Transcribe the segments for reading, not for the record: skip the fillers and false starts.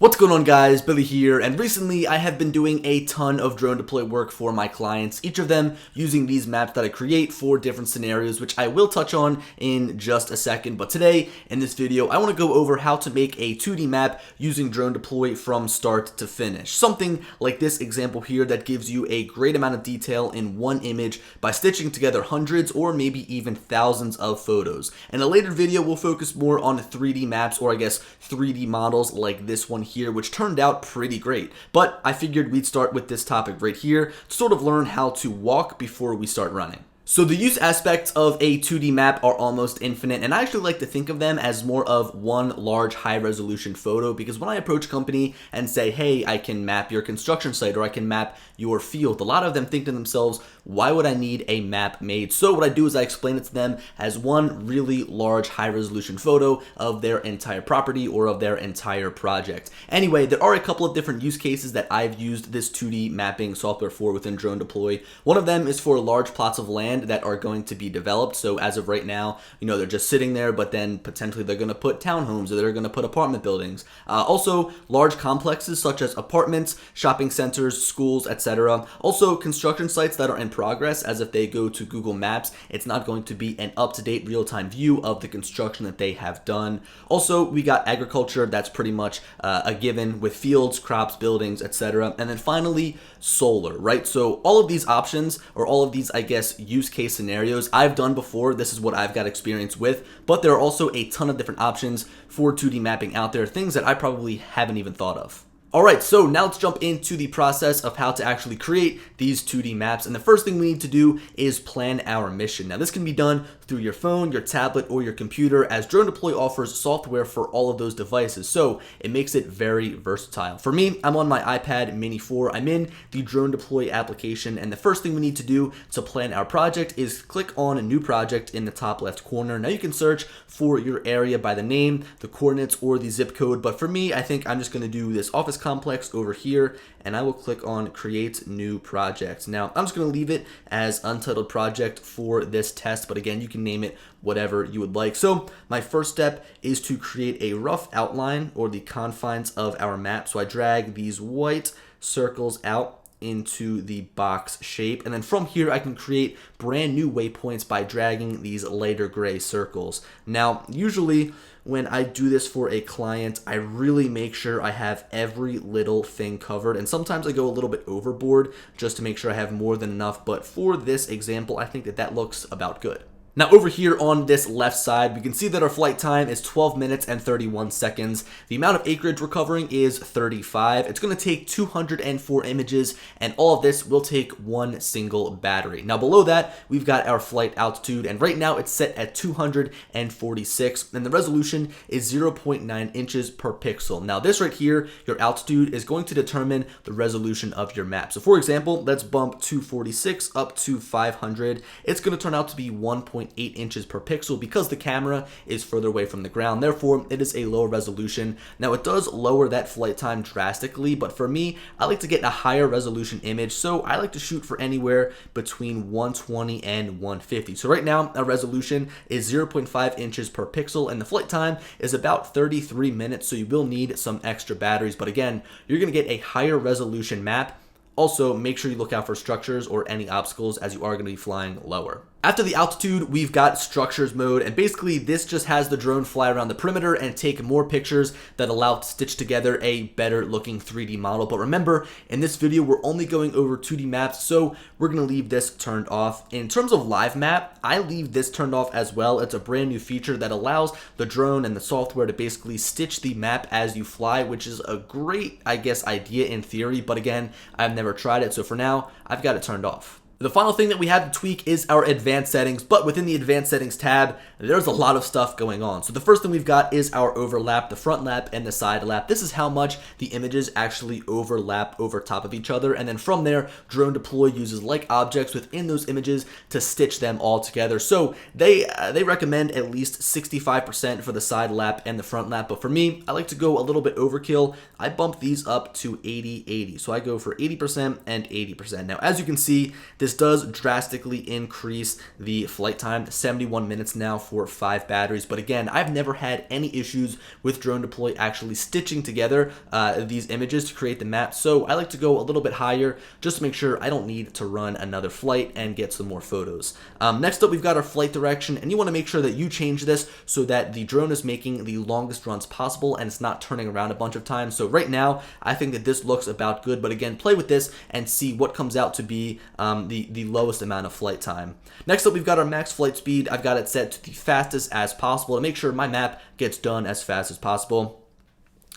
What's going on, guys? Billy here, and recently I have been doing a ton of drone deploy work for my clients, each of them using these maps that I create for different scenarios, which I will touch on in just a second. But today, in this video, I want to go over how to make a 2D map using drone deploy from start to finish. Something like this example here that gives you a great amount of detail in one image by stitching together hundreds or maybe even thousands of photos. In a later video, we'll focus more on 3D maps, or I guess 3D models like this one here, which turned out pretty great. But I figured we'd start with this topic right here to sort of learn how to walk before we start running. So the use aspects of a 2D map are almost infinite, and I actually like to think of them as more of one large high-resolution photo, because when I approach a company and say, hey, I can map your construction site or I can map your field, a lot of them think to themselves, why would I need a map made? So what I do is I explain it to them as one really large high-resolution photo of their entire property or of their entire project. Anyway, there are a couple of different use cases that I've used this 2D mapping software for within DroneDeploy. One of them is for large plots of land that are going to be developed. So as of right now, they're just sitting there, but then potentially they're going to put townhomes or they're going to put apartment buildings. Also, large complexes such as apartments, shopping centers, schools, etc. Also, construction sites that are in progress, as if they go to Google Maps, it's not going to be an up-to-date real-time view of the construction that they have done. Also, we got agriculture, that's pretty much a given with fields, crops, buildings, etc. And then finally, solar, right? So all of these options, or all of these, I guess, use case scenarios I've done before. This is what I've got experience with, but there are also a ton of different options for 2D mapping out there, things that I probably haven't even thought of. Alright, so now let's jump into the process of how to actually create these 2D maps. And the first thing we need to do is plan our mission. Now this can be done through your phone, your tablet, or your computer, as DroneDeploy offers software for all of those devices, so it makes it very versatile. For me, I'm on my iPad mini 4. I'm in the DroneDeploy application, and the first thing we need to do to plan our project is click on a new project in the top left corner. Now you can search for your area by the name, the coordinates, or the zip code, but for me, I think I'm just going to do this office complex over here, and I will click on create new project. Now I'm just going to leave it as untitled project for this test, but again, you can name it whatever you would like. So my first step is to create a rough outline or the confines of our map. So I drag these white circles out into the box shape, and then from here I can create brand new waypoints by dragging these lighter gray circles. Now usually when I do this for a client, I really make sure I have every little thing covered, and sometimes I go a little bit overboard just to make sure I have more than enough, but for this example I think that looks about good. Now over here on this left side, we can see that our flight time is 12 minutes and 31 seconds. The amount of acreage we're covering is 35. It's going to take 204 images, and all of this will take one single battery. Now below that, we've got our flight altitude, and right now it's set at 246, and the resolution is 0.9 inches per pixel. Now this right here, your altitude, is going to determine the resolution of your map. So for example, let's bump 246 up to 500. It's going to turn out to be 1.8 inches per pixel because the camera is further away from the ground. Therefore, it is a lower resolution. Now, it does lower that flight time drastically, but for me, I like to get a higher resolution image, so I like to shoot for anywhere between 120 and 150. So right now, our resolution is 0.5 inches per pixel, and the flight time is about 33 minutes, so you will need some extra batteries. But again, you're going to get a higher resolution map. Also, make sure you look out for structures or any obstacles, as you are going to be flying lower. After the altitude, we've got structures mode, and basically this just has the drone fly around the perimeter and take more pictures that allow it to stitch together a better looking 3D model. But remember, in this video, we're only going over 2D maps, so we're going to leave this turned off. In terms of live map, I leave this turned off as well. It's a brand new feature that allows the drone and the software to basically stitch the map as you fly, which is a great, I guess, idea in theory, but again, I've never tried it, so for now, I've got it turned off. The final thing that we have to tweak is our advanced settings, but within the advanced settings tab, there's a lot of stuff going on. So the first thing we've got is our overlap, the front lap and the side lap. This is how much the images actually overlap over top of each other, and then from there, DroneDeploy uses like objects within those images to stitch them all together. So they recommend at least 65% for the side lap and the front lap, but for me, I like to go a little bit overkill. I bump these up to 80-80. So I go for 80% and 80%. Now, as you can see, this This does drastically increase the flight time to 71 minutes now for 5 batteries. But again, I've never had any issues with DroneDeploy actually stitching together these images to create the map. So I like to go a little bit higher just to make sure I don't need to run another flight and get some more photos. Next up, we've got our flight direction, and you want to make sure that you change this so that the drone is making the longest runs possible and it's not turning around a bunch of times. So right now, I think that this looks about good, but again, play with this and see what comes out to be the lowest amount of flight time. Next up, we've got our max flight speed. I've got it set to the fastest as possible to make sure my map gets done as fast as possible.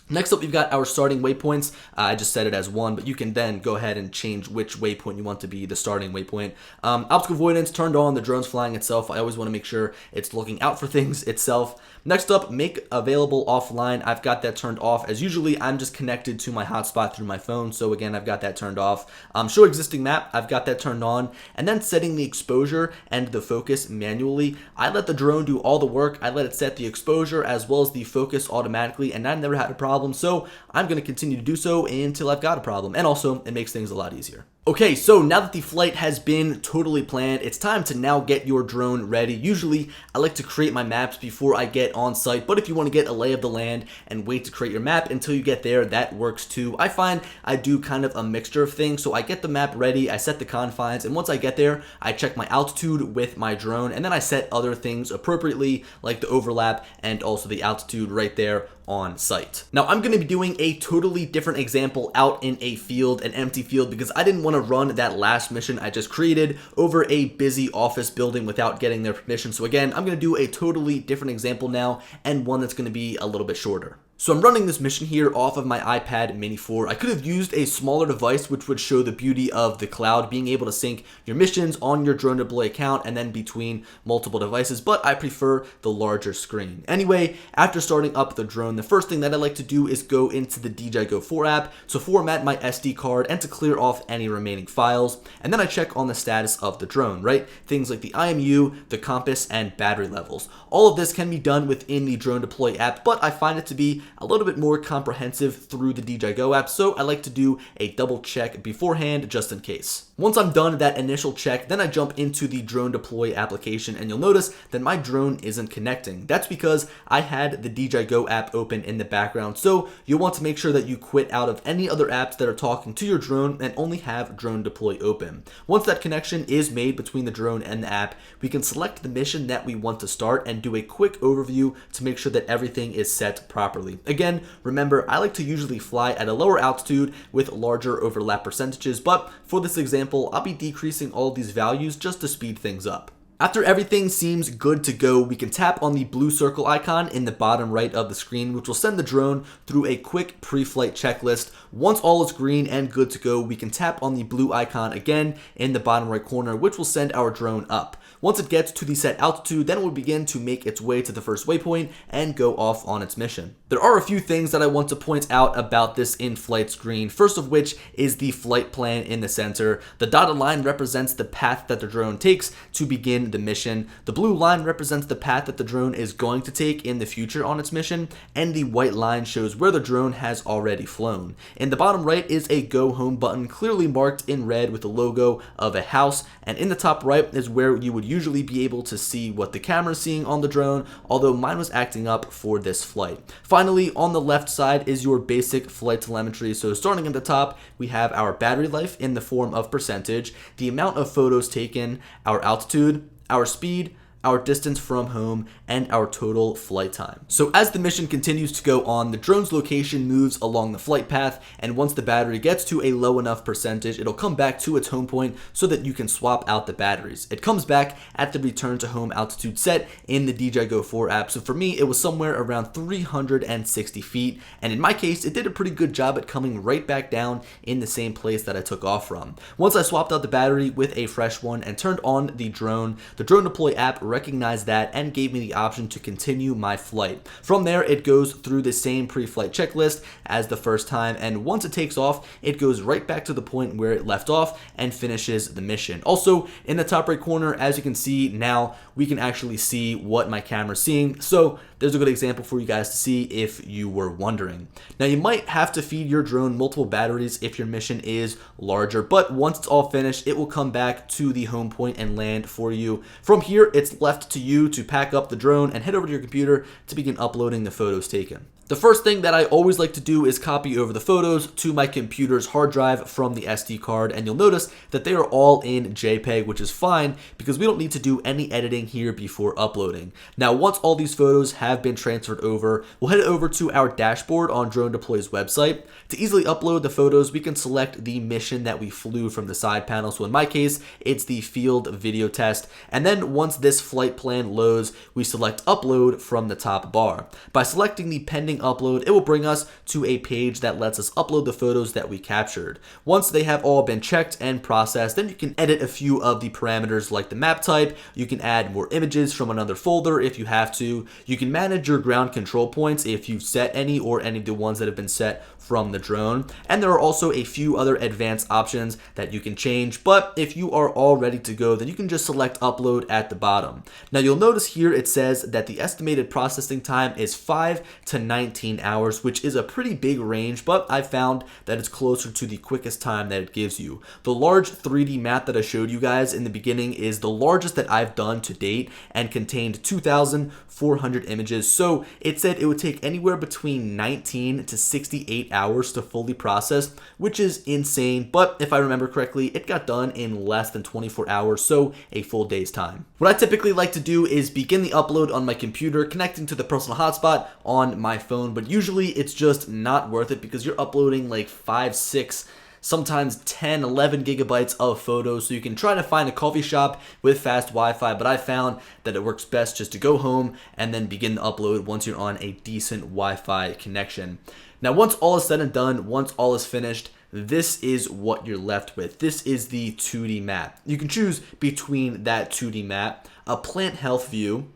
Next up, we've got our starting waypoints. I just set it as 1, but you can then go ahead and change which waypoint you want to be the starting waypoint. Optical avoidance turned on, the drone's flying itself. I always want to make sure it's looking out for things itself. Next up, make available offline. I've got that turned off, as usually I'm just connected to my hotspot through my phone. So again, I've got that turned off. Show existing map, I've got that turned on. And then setting the exposure and the focus manually. I let the drone do all the work. I let it set the exposure as well as the focus automatically, and I've never had a problem. So I'm going to continue to do so until I've got a problem. And also, it makes things a lot easier. Okay, so now that the flight has been totally planned, it's time to now get your drone ready. Usually, I like to create my maps before I get on site, but if you want to get a lay of the land and wait to create your map until you get there, that works too. I find I do kind of a mixture of things, so I get the map ready, I set the confines, and once I get there, I check my altitude with my drone, and then I set other things appropriately, like the overlap and also the altitude right there on site. Now, I'm going to be doing a totally different example out in a field, an empty field, because I didn't want to run that last mission I just created over a busy office building without getting their permission. So again, I'm going to do a totally different example now, and one that's going to be a little bit shorter. So I'm running this mission here off of my iPad mini 4. I could have used a smaller device which would show the beauty of the cloud, being able to sync your missions on your DroneDeploy account and then between multiple devices, but I prefer the larger screen. Anyway, after starting up the drone, the first thing that I like to do is go into the DJI Go 4 app to format my SD card and to clear off any remaining files, and then I check on the status of the drone, right? Things like the IMU, the compass, and battery levels. All of this can be done within the DroneDeploy app, but I find it to be a little bit more comprehensive through the DJI Go app, so I like to do a double check beforehand just in case. Once I'm done that initial check, then I jump into the DroneDeploy application, and you'll notice that my drone isn't connecting. That's because I had the DJI Go app open in the background, so you'll want to make sure that you quit out of any other apps that are talking to your drone and only have DroneDeploy open. Once that connection is made between the drone and the app, we can select the mission that we want to start and do a quick overview to make sure that everything is set properly. Again, remember, I like to usually fly at a lower altitude with larger overlap percentages, but for this example, I'll be decreasing all of these values just to speed things up. After everything seems good to go, we can tap on the blue circle icon in the bottom right of the screen, which will send the drone through a quick pre-flight checklist. Once all is green and good to go, we can tap on the blue icon again in the bottom right corner, which will send our drone up. Once it gets to the set altitude, then it will begin to make its way to the first waypoint and go off on its mission. There are a few things that I want to point out about this in-flight screen, first of which is the flight plan in the center. The dotted line represents the path that the drone takes to begin the mission. The blue line represents the path that the drone is going to take in the future on its mission, and the white line shows where the drone has already flown. In the bottom right is a go home button clearly marked in red with the logo of a house, and in the top right is where you would usually be able to see what the camera is seeing on the drone, although mine was acting up for this flight. Finally, on the left side is your basic flight telemetry. So starting at the top, we have our battery life in the form of percentage, the amount of photos taken, our altitude, our speed, our distance from home, and our total flight time. So as the mission continues to go on, the drone's location moves along the flight path, and once the battery gets to a low enough percentage, it'll come back to its home point so that you can swap out the batteries. It comes back at the return to home altitude set in the DJI Go 4 app. So for me, it was somewhere around 360 feet, and in my case, it did a pretty good job at coming right back down in the same place that I took off from. Once I swapped out the battery with a fresh one and turned on the DroneDeploy app recognized that and gave me the option to continue my flight. From there, it goes through the same pre-flight checklist as the first time, and once it takes off, it goes right back to the point where it left off and finishes the mission. Also, in the top right corner, as you can see now, we can actually see what my camera's seeing. So there's a good example for you guys to see if you were wondering. Now, you might have to feed your drone multiple batteries if your mission is larger, but once it's all finished, it will come back to the home point and land for you. From here, it's left to you to pack up the drone and head over to your computer to begin uploading the photos taken. The first thing that I always like to do is copy over the photos to my computer's hard drive from the SD card, and you'll notice that they are all in JPEG, which is fine because we don't need to do any editing here before uploading. Now, once all these photos have been transferred over, we'll head over to our dashboard on DroneDeploy's website. To easily upload the photos, we can select the mission that we flew from the side panel. So in my case, it's the field video test. And then once this flight plan loads, we select upload from the top bar. By selecting the pending upload, it will bring us to a page that lets us upload the photos that we captured. Once they have all been checked and processed, then you can edit a few of the parameters like the map type. You can add more images from another folder if you have to. You can manage your ground control points if you've set any, or any of the ones that have been set from the drone. And there are also a few other advanced options that you can change, but if you are all ready to go, then you can just select upload at the bottom. Now, you'll notice here it says that the estimated processing time is 5 to 19 hours, which is a pretty big range, but I found that it's closer to the quickest time that it gives you. The large 3D map that I showed you guys in the beginning is the largest that I've done to date and contained 2,400 images. So it said it would take anywhere between 19 to 68 hours to fully process, which is insane. But if I remember correctly, it got done in less than 24 hours, so a full day's time. What I typically like to do is begin the upload on my computer, connecting to the personal hotspot on my phone, but usually it's just not worth it because you're uploading like 5, 6, sometimes 10, 11 gigabytes of photos. So you can try to find a coffee shop with fast Wi-Fi, but I found that it works best just to go home and then begin the upload once you're on a decent Wi-Fi connection. Now, once all is said and done, once all is finished, this is what you're left with. This is the 2D map. You can choose between that 2D map, a plant health view,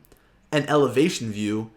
an elevation view,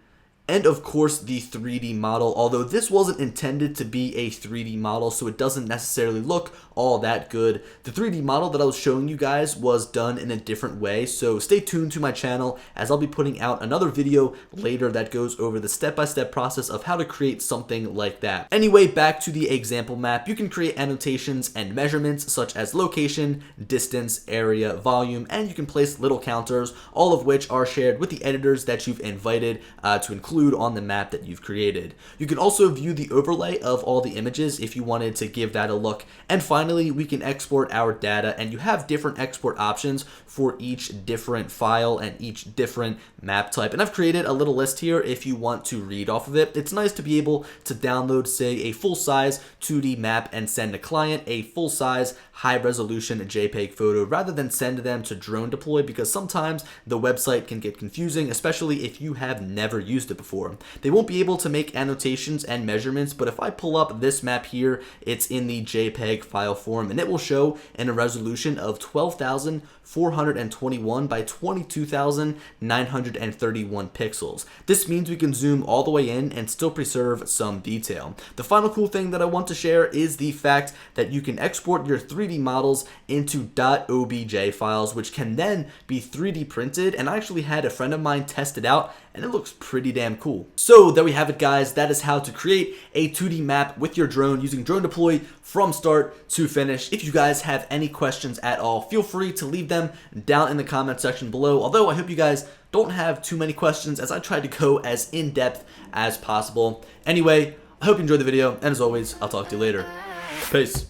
and of course the 3D model, although this wasn't intended to be a 3D model, so it doesn't necessarily look all that good. The 3D model that I was showing you guys was done in a different way, so stay tuned to my channel as I'll be putting out another video later that goes over the step-by-step process of how to create something like that. Anyway, back to the example map. You can create annotations and measurements such as location, distance, area, volume, and you can place little counters, all of which are shared with the editors that you've invited to include on the map that you've created. You can also view the overlay of all the images if you wanted to give that a look. And finally, we can export our data, and you have different export options for each different file and each different map type. And I've created a little list here if you want to read off of it. It's nice to be able to download, say, a full-size 2D map and send a client a full-size high-resolution JPEG photo rather than send them to DroneDeploy, because sometimes the website can get confusing, especially if you have never used it before. They won't be able to make annotations and measurements, but if I pull up this map here, it's in the JPEG file form, and it will show in a resolution of 12,421 by 22,931 pixels. This means we can zoom all the way in and still preserve some detail. The final cool thing that I want to share is the fact that you can export your 3D models into .obj files, which can then be 3D printed, and I actually had a friend of mine test it out, and it looks pretty damn cool. So there we have it, guys. That is how to create a 2D map with your drone using DroneDeploy from start to finish. If you guys have any questions at all, feel free to leave them down in the comment section below. Although I hope you guys don't have too many questions, as I tried to go as in-depth as possible. Anyway, I hope you enjoyed the video, and as always, I'll talk to you later. Peace.